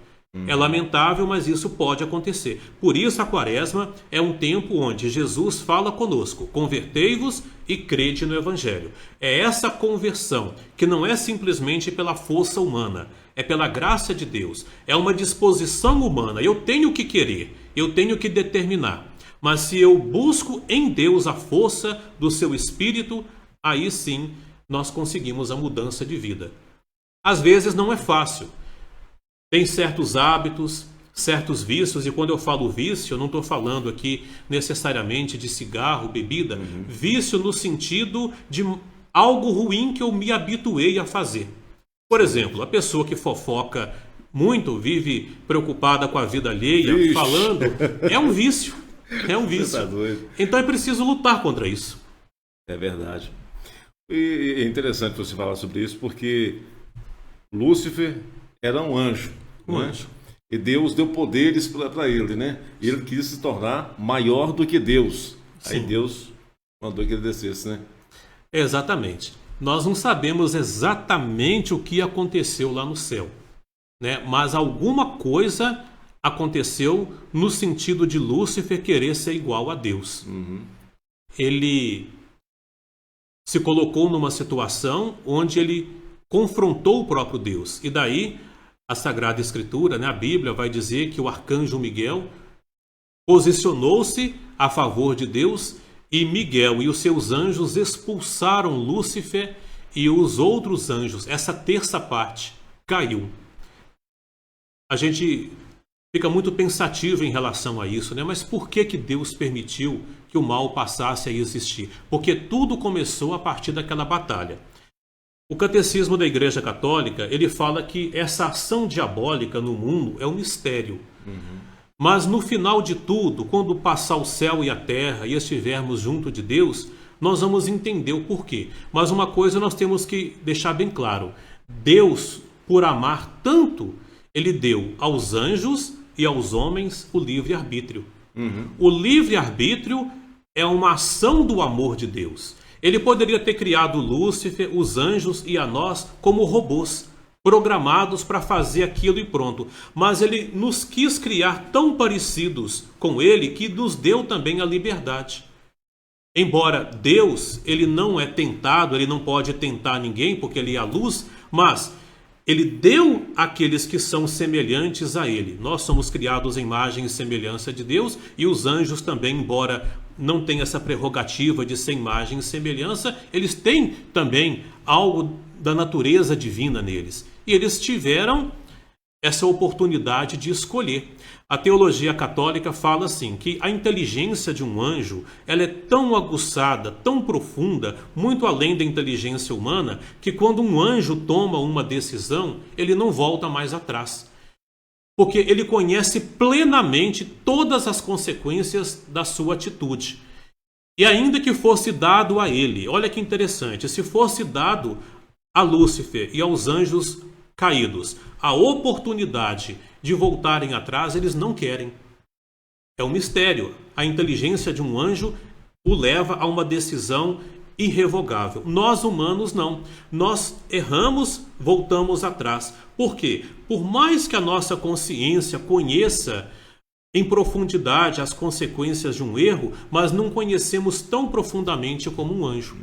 É lamentável, mas isso pode acontecer. Por isso a quaresma é um tempo onde Jesus fala conosco: convertei-vos e crede no Evangelho. É essa conversão que não é simplesmente pela força humana, é pela graça de Deus. É uma disposição humana. Eu tenho que querer, eu tenho que determinar. Mas se eu busco em Deus a força do seu Espírito, aí sim nós conseguimos a mudança de vida. Às vezes não é fácil. Tem certos hábitos, certos vícios, e quando eu falo vício, eu não estou falando aqui necessariamente de cigarro, bebida. Vício no sentido de algo ruim que eu me habituei a fazer. Por exemplo, a pessoa que fofoca muito, vive preocupada com a vida alheia, falando, é um vício. É um vício. Você tá doido. Então é preciso lutar contra isso. É verdade. E é interessante você falar sobre isso, porque Lúcifer era um anjo. Um né? anjo. E Deus deu poderes para ele, né? E ele quis se tornar maior do que Deus. Aí Sim. Deus mandou que ele descesse, né? Exatamente. Nós não sabemos exatamente o que aconteceu lá no céu, né? Mas alguma coisa aconteceu no sentido de Lúcifer querer ser igual a Deus. Ele se colocou numa situação onde ele confrontou o próprio Deus. E daí a Sagrada Escritura, né, a Bíblia, vai dizer que o arcanjo Miguel posicionou-se a favor de Deus, e Miguel e os seus anjos expulsaram Lúcifer, e os outros anjos, essa terça parte, caiu. A gente fica muito pensativo em relação a isso, né? Mas por que Deus permitiu que o mal passasse a existir? Porque tudo começou a partir daquela batalha. O Catecismo da Igreja Católica, ele fala que essa ação diabólica no mundo é um mistério. Mas no final de tudo, quando passar o céu e a terra e estivermos junto de Deus, nós vamos entender o porquê. Mas uma coisa nós temos que deixar bem claro: Deus, por amar tanto, ele deu aos anjos e aos homens o livre-arbítrio. O livre-arbítrio é uma ação do amor de Deus. Ele poderia ter criado Lúcifer, os anjos e a nós como robôs, programados para fazer aquilo e pronto. Mas ele nos quis criar tão parecidos com ele que nos deu também a liberdade. Embora Deus, ele não é tentado, ele não pode tentar ninguém, porque ele é a luz, mas ele deu àqueles que são semelhantes a ele. Nós somos criados em imagem e semelhança de Deus, e os anjos também, embora não tenham essa prerrogativa de ser imagem e semelhança, eles têm também algo da natureza divina neles. E eles tiveram essa oportunidade de escolher. A teologia católica fala assim, que a inteligência de um anjo, ela é tão aguçada, tão profunda, muito além da inteligência humana, que quando um anjo toma uma decisão, ele não volta mais atrás. Porque ele conhece plenamente todas as consequências da sua atitude. E ainda que fosse dado a ele, olha que interessante, se fosse dado a Lúcifer e aos anjos caídos a oportunidade de voltarem atrás, eles não querem. É um mistério. A inteligência de um anjo o leva a uma decisão irrevogável. Nós humanos não. Nós erramos, voltamos atrás. Por quê? Por mais que a nossa consciência conheça em profundidade as consequências de um erro, mas não conhecemos tão profundamente como um anjo.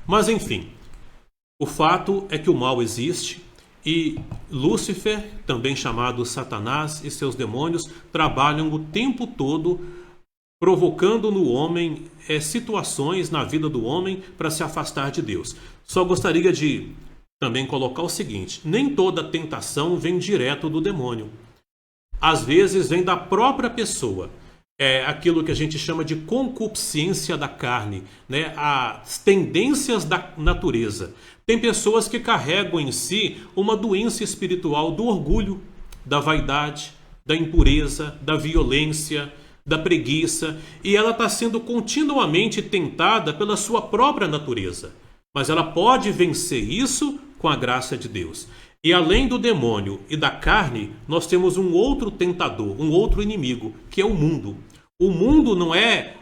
Mas enfim, o fato é que o mal existe. E Lúcifer, também chamado Satanás, e seus demônios trabalham o tempo todo provocando no homem situações na vida do homem para se afastar de Deus. Só gostaria de também colocar o seguinte, nem toda tentação vem direto do demônio. Às vezes vem da própria pessoa. É aquilo que a gente chama de concupiscência da carne, né? As tendências da natureza. Tem pessoas que carregam em si uma doença espiritual do orgulho, da vaidade, da impureza, da violência, da preguiça, e ela está sendo continuamente tentada pela sua própria natureza. Mas ela pode vencer isso com a graça de Deus. E além do demônio e da carne, nós temos um outro tentador, um outro inimigo, que é o mundo. O mundo não é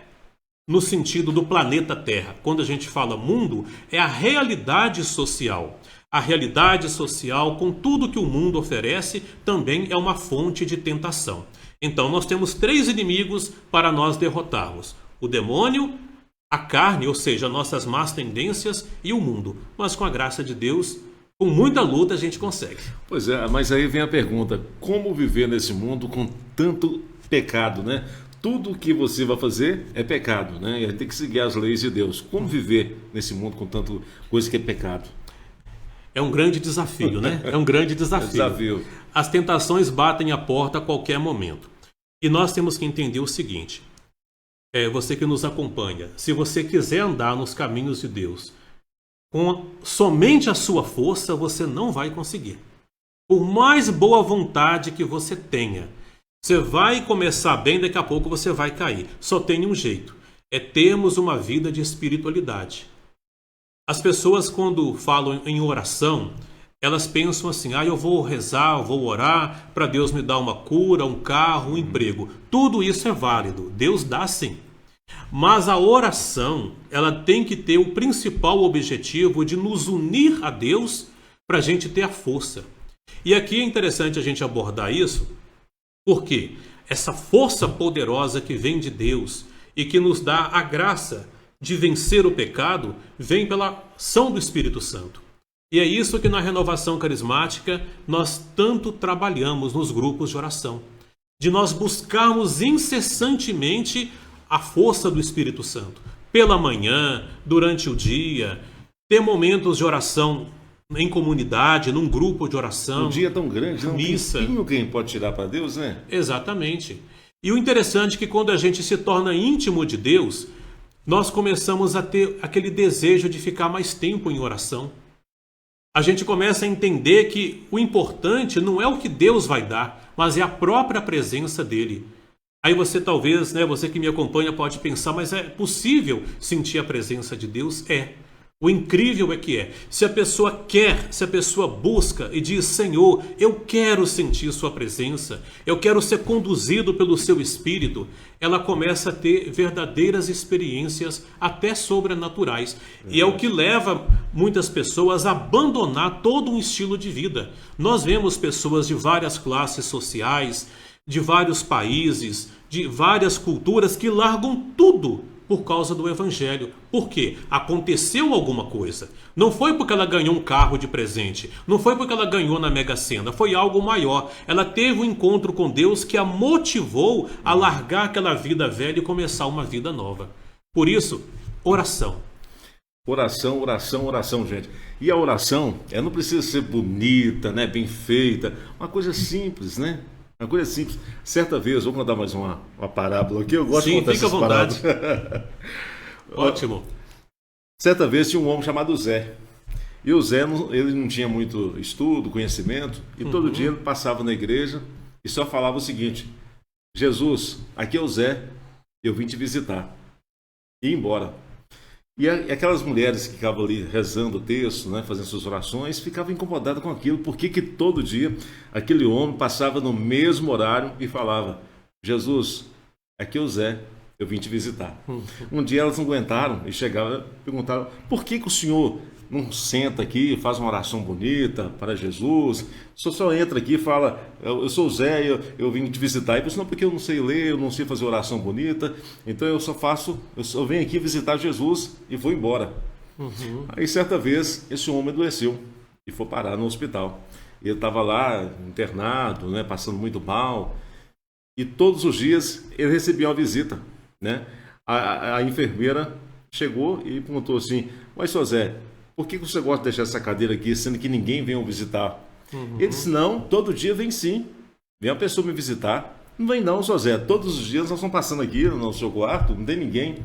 no sentido do planeta Terra. Quando a gente fala mundo, é a realidade social. A realidade social, com tudo que o mundo oferece, também é uma fonte de tentação. Então nós temos 3 inimigos para nós derrotarmos. O demônio, a carne, ou seja, nossas más tendências, e o mundo. Mas com a graça de Deus, com muita luta, a gente consegue. Pois é, mas aí vem a pergunta, como viver nesse mundo com tanto pecado, né? Tudo que você vai fazer é pecado, né? E tem que seguir as leis de Deus. Como viver nesse mundo com tanta coisa que é pecado? É um grande desafio, né? É um grande desafio. Desafio. As tentações batem a porta a qualquer momento. E nós temos que entender o seguinte. Você que nos acompanha, se você quiser andar nos caminhos de Deus, com somente a sua força, você não vai conseguir. Por mais boa vontade que você tenha, você vai começar bem, daqui a pouco você vai cair. Só tem um jeito, é termos uma vida de espiritualidade. As pessoas, quando falam em oração, elas pensam assim, eu vou rezar, eu vou orar para Deus me dar uma cura, um carro, um emprego. Tudo isso é válido, Deus dá sim. Mas a oração, ela tem que ter o principal objetivo de nos unir a Deus para a gente ter a força. E aqui é interessante a gente abordar isso, porque essa força poderosa que vem de Deus e que nos dá a graça de vencer o pecado, vem pela ação do Espírito Santo. E é isso que na renovação carismática nós tanto trabalhamos nos grupos de oração. De nós buscarmos incessantemente a força do Espírito Santo. Pela manhã, durante o dia, ter momentos de oração em comunidade, num grupo de oração. Um dia tão grande, não missa. Quem pode tirar para Deus, né? Exatamente. E o interessante é que quando a gente se torna íntimo de Deus, nós começamos a ter aquele desejo de ficar mais tempo em oração. A gente começa a entender que o importante não é o que Deus vai dar, mas é a própria presença dele. Aí você talvez, você que me acompanha pode pensar, mas é possível sentir a presença de Deus? É. O incrível é que se a pessoa quer, se a pessoa busca e diz, Senhor, eu quero sentir sua presença, eu quero ser conduzido pelo seu Espírito, ela começa a ter verdadeiras experiências até sobrenaturais. E é o que leva muitas pessoas a abandonar todo um estilo de vida. Nós vemos pessoas de várias classes sociais, de vários países, de várias culturas que largam tudo por causa do evangelho. Por quê? Aconteceu alguma coisa. Não foi porque ela ganhou um carro de presente. Não foi porque ela ganhou na Mega Sena. Foi algo maior. Ela teve um encontro com Deus que a motivou a largar aquela vida velha e começar uma vida nova. Por isso, oração. Oração, oração, oração, gente. E a oração, ela não precisa ser bonita, né, bem feita. Uma coisa simples, né? Uma coisa simples. Certa vez, vou contar mais uma parábola aqui. Eu gosto de contar essas parábolas. Ótimo. Certa vez tinha um homem chamado Zé. E o Zé, ele não tinha muito estudo, conhecimento. E todo dia ele passava na igreja e só falava o seguinte: Jesus, aqui é o Zé, eu vim te visitar. E ia embora. E aquelas mulheres que ficavam ali rezando o texto, né, fazendo suas orações, ficavam incomodadas com aquilo. Por que todo dia aquele homem passava no mesmo horário e falava: Jesus, aqui é o Zé, eu vim te visitar. Um dia elas não aguentaram e chegaram e perguntaram: por que o senhor não senta aqui e faz uma oração bonita para Jesus? O senhor só entra aqui e fala: eu sou o Zé, eu vim te visitar. E ele disse: não, porque eu não sei ler, eu não sei fazer oração bonita, então eu só venho aqui visitar Jesus e vou embora. Aí certa vez esse homem adoeceu e foi parar no hospital. Ele estava lá internado, né, passando muito mal, e todos os dias ele recebia uma visita, né? A enfermeira chegou e perguntou assim: mas senhor Zé, por que você gosta de deixar essa cadeira aqui, sendo que ninguém vem o visitar? Ele disse: não, todo dia vem sim. Vem uma pessoa me visitar. Não vem não, senhor Zé. Todos os dias nós estamos passando aqui no seu quarto, não tem ninguém.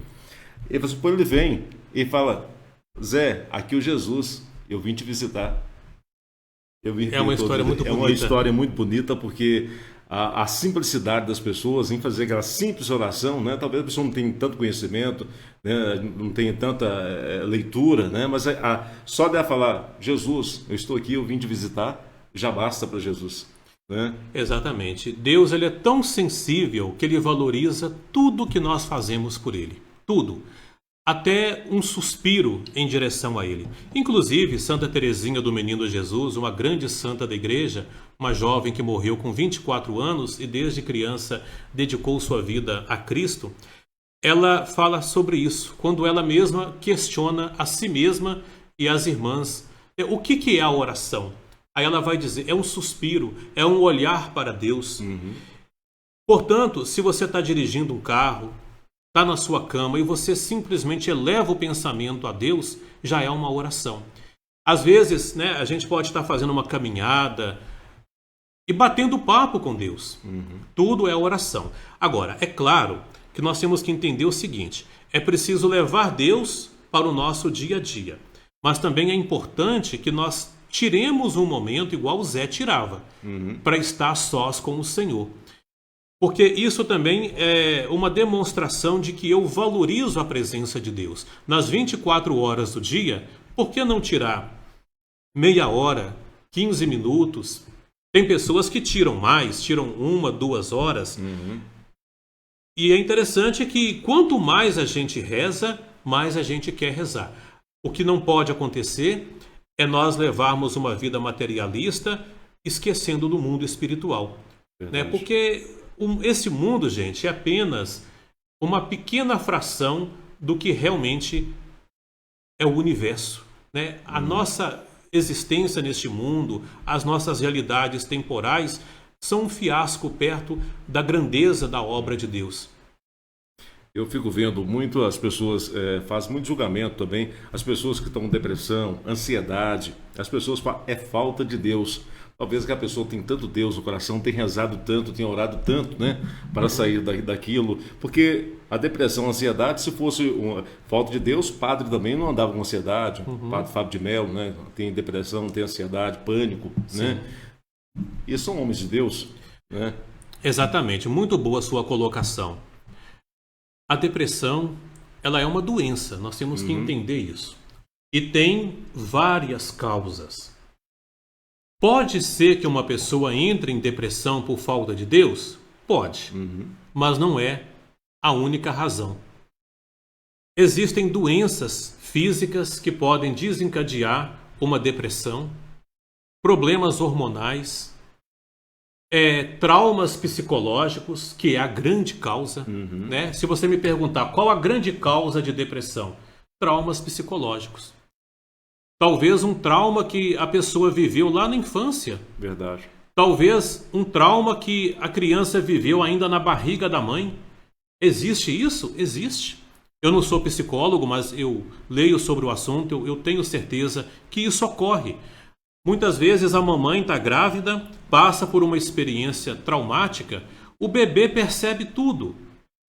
Ele falou assim: pô, ele vem e fala: Zé, aqui é o Jesus, eu vim te visitar. É uma história muito bonita. É uma história muito bonita, porque a simplicidade das pessoas em fazer aquela simples oração, né? Talvez a pessoa não tenha tanto conhecimento, né? Não tenha tanta leitura, né? Mas só de ela falar: Jesus, eu estou aqui, eu vim te visitar, já basta para Jesus, né? Exatamente. Deus, ele é tão sensível que ele valoriza tudo que nós fazemos por ele. Tudo. Até um suspiro em direção a ele. Inclusive, Santa Teresinha do Menino Jesus, uma grande santa da igreja, uma jovem que morreu com 24 anos e desde criança dedicou sua vida a Cristo, ela fala sobre isso, quando ela mesma questiona a si mesma e as irmãs: o que é a oração? Aí ela vai dizer: é um suspiro, é um olhar para Deus. Portanto, se você está dirigindo um carro, está na sua cama e você simplesmente eleva o pensamento a Deus, já é uma oração. Às vezes, né, a gente pode estar fazendo uma caminhada e batendo papo com Deus. Tudo é oração. Agora, é claro que nós temos que entender o seguinte: é preciso levar Deus para o nosso dia a dia. Mas também é importante que nós tiremos um momento, igual o Zé tirava, para estar sós com o Senhor. Porque isso também é uma demonstração de que eu valorizo a presença de Deus. Nas 24 horas do dia, por que não tirar meia hora, 15 minutos? Tem pessoas que tiram mais, tiram 1, 2 horas. E é interessante que quanto mais a gente reza, mais a gente quer rezar. O que não pode acontecer é nós levarmos uma vida materialista esquecendo do mundo espiritual. Né? Porque esse mundo, gente, é apenas uma pequena fração do que realmente é o universo. Né? A nossa existência neste mundo, as nossas realidades temporais, são um fiasco perto da grandeza da obra de Deus. Eu fico vendo muito as pessoas, fazem muito julgamento também, as pessoas que estão com depressão, ansiedade, as pessoas falam: é falta de Deus. Talvez que a pessoa tem tanto Deus no coração, tem rezado tanto, tem orado tanto, né, para sair daquilo. Porque a depressão, a ansiedade, se fosse uma falta de Deus, padre também não andava com ansiedade. Padre Fábio de Mello, né, tem depressão, tem ansiedade, pânico, né? E são homens de Deus, né? Exatamente, muito boa a sua colocação. A depressão, ela é uma doença, nós temos que entender isso. E tem várias causas. Pode ser que uma pessoa entre em depressão por falta de Deus? Pode, mas não é a única razão. Existem doenças físicas que podem desencadear uma depressão, problemas hormonais, Traumas psicológicos, que é a grande causa, né? Se você me perguntar qual a grande causa de depressão, traumas psicológicos. Talvez um trauma que a pessoa viveu lá na infância. Verdade. Talvez um trauma que a criança viveu ainda na barriga da mãe. Existe isso? Existe. Eu não sou psicólogo, mas eu leio sobre o assunto, eu tenho certeza que isso ocorre. Muitas vezes a mamãe está grávida, passa por uma experiência traumática, o bebê percebe tudo.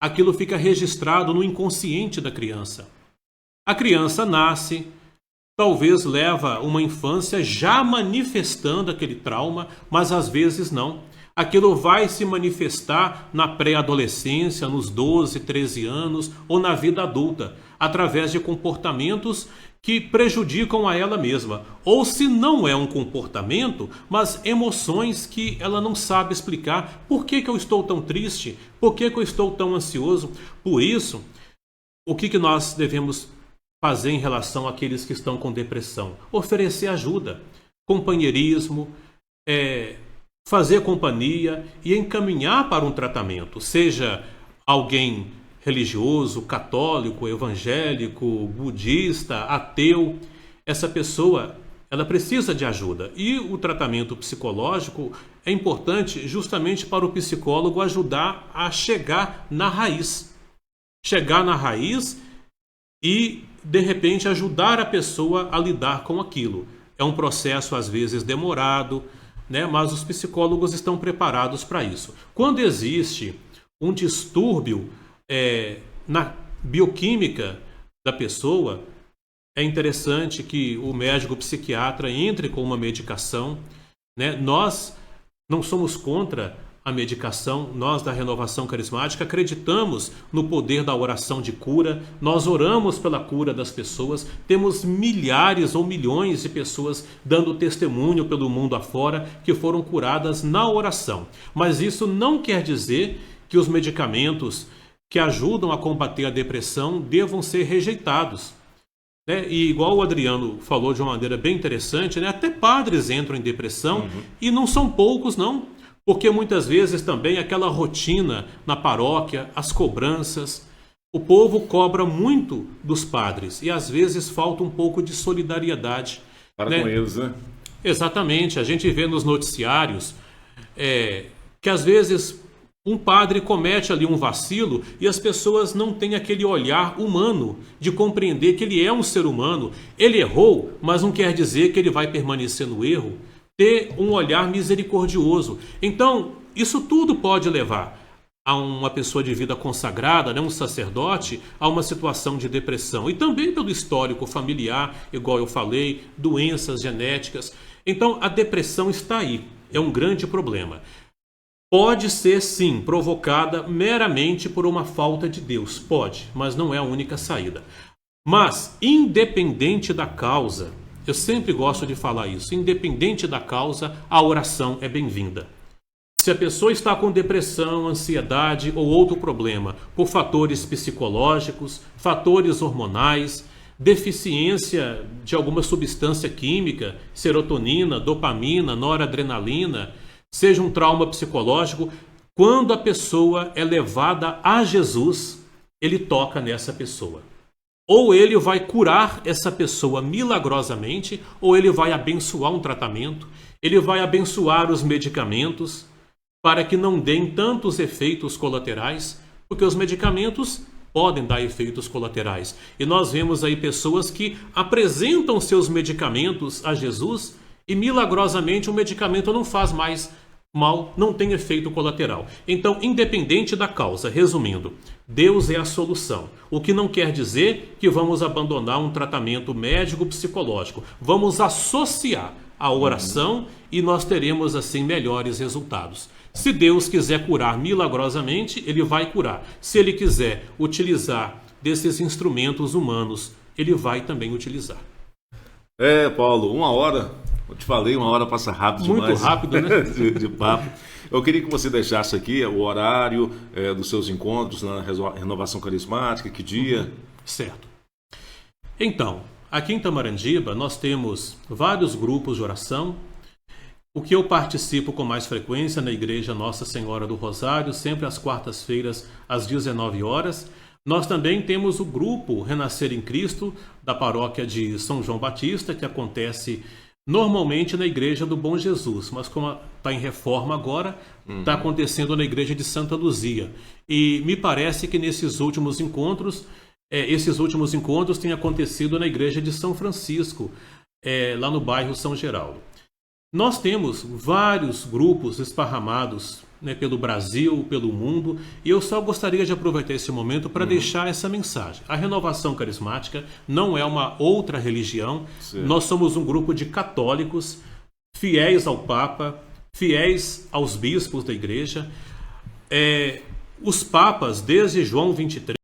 Aquilo fica registrado no inconsciente da criança. A criança nasce, talvez leva uma infância já manifestando aquele trauma, mas às vezes não. Aquilo vai se manifestar na pré-adolescência, nos 12, 13 anos ou na vida adulta, através de comportamentos que prejudicam a ela mesma. Ou se não é um comportamento, mas emoções que ela não sabe explicar. Por que eu estou tão triste? Por que eu estou tão ansioso? Por isso, o que nós devemos fazer em relação àqueles que estão com depressão? Oferecer ajuda, companheirismo, fazer companhia e encaminhar para um tratamento, seja alguém religioso, católico, evangélico, budista, ateu. Essa pessoa, ela precisa de ajuda. E o tratamento psicológico é importante justamente para o psicólogo ajudar a chegar na raiz. Chegar na raiz e, de repente, ajudar a pessoa a lidar com aquilo. É um processo, às vezes, demorado, né? Mas os psicólogos estão preparados para isso. Quando existe um distúrbio na bioquímica da pessoa, é interessante que o médico psiquiatra entre com uma medicação, né? Nós não somos contra a medicação, nós da Renovação Carismática acreditamos no poder da oração de cura, nós oramos pela cura das pessoas, temos milhares ou milhões de pessoas dando testemunho pelo mundo afora que foram curadas na oração. Mas isso não quer dizer que os medicamentos que ajudam a combater a depressão devam ser rejeitados. E igual o Adriano falou de uma maneira bem interessante, né? Até padres entram em depressão e não são poucos não. Porque muitas vezes também aquela rotina na paróquia, as cobranças, o povo cobra muito dos padres e às vezes falta um pouco de solidariedade. Para com eles, né? Exatamente, a gente vê nos noticiários que às vezes um padre comete ali um vacilo e as pessoas não têm aquele olhar humano de compreender que ele é um ser humano. Ele errou, mas não quer dizer que ele vai permanecer no erro. Ter um olhar misericordioso. Então, isso tudo pode levar a uma pessoa de vida consagrada, né, um sacerdote, a uma situação de depressão. E também pelo histórico familiar, igual eu falei, doenças genéticas. Então, a depressão está aí. É um grande problema. Pode ser, sim, provocada meramente por uma falta de Deus. Pode, mas não é a única saída. Mas, independente da causa, eu sempre gosto de falar isso, independente da causa, a oração é bem-vinda. Se a pessoa está com depressão, ansiedade ou outro problema, por fatores psicológicos, fatores hormonais, deficiência de alguma substância química, serotonina, dopamina, noradrenalina, seja um trauma psicológico, quando a pessoa é levada a Jesus, ele toca nessa pessoa. Ou ele vai curar essa pessoa milagrosamente, ou ele vai abençoar um tratamento, ele vai abençoar os medicamentos para que não deem tantos efeitos colaterais, porque os medicamentos podem dar efeitos colaterais. E nós vemos aí pessoas que apresentam seus medicamentos a Jesus e milagrosamente o medicamento não faz mais mal, não tem efeito colateral. Então, independente da causa, resumindo, Deus é a solução. O que não quer dizer que vamos abandonar um tratamento médico-psicológico. Vamos associar a oração e nós teremos assim melhores resultados. Se Deus quiser curar milagrosamente, Ele vai curar. Se Ele quiser utilizar desses instrumentos humanos, Ele vai também utilizar. Paulo, 1 hora, eu te falei, 1 hora passa rápido demais. Muito rápido, né? de papo. Eu queria que você deixasse aqui o horário dos seus encontros na Renovação Carismática, que dia? Certo. Então, aqui em Tamarandiba, nós temos vários grupos de oração O que eu participo com mais frequência na Igreja Nossa Senhora do Rosário, sempre às quartas-feiras, às 19 horas. Nós também temos o grupo Renascer em Cristo, da paróquia de São João Batista, que acontece normalmente na Igreja do Bom Jesus, mas como está em reforma agora, está acontecendo na Igreja de Santa Luzia. E me parece que esses últimos encontros têm acontecido na Igreja de São Francisco, lá no bairro São Geraldo. Nós temos vários grupos esparramados, né, pelo Brasil, pelo mundo, e eu só gostaria de aproveitar esse momento para deixar essa mensagem. A Renovação Carismática não é uma outra religião. Sim. Nós somos um grupo de católicos, fiéis ao Papa, fiéis aos bispos da Igreja. Os papas, desde João 23,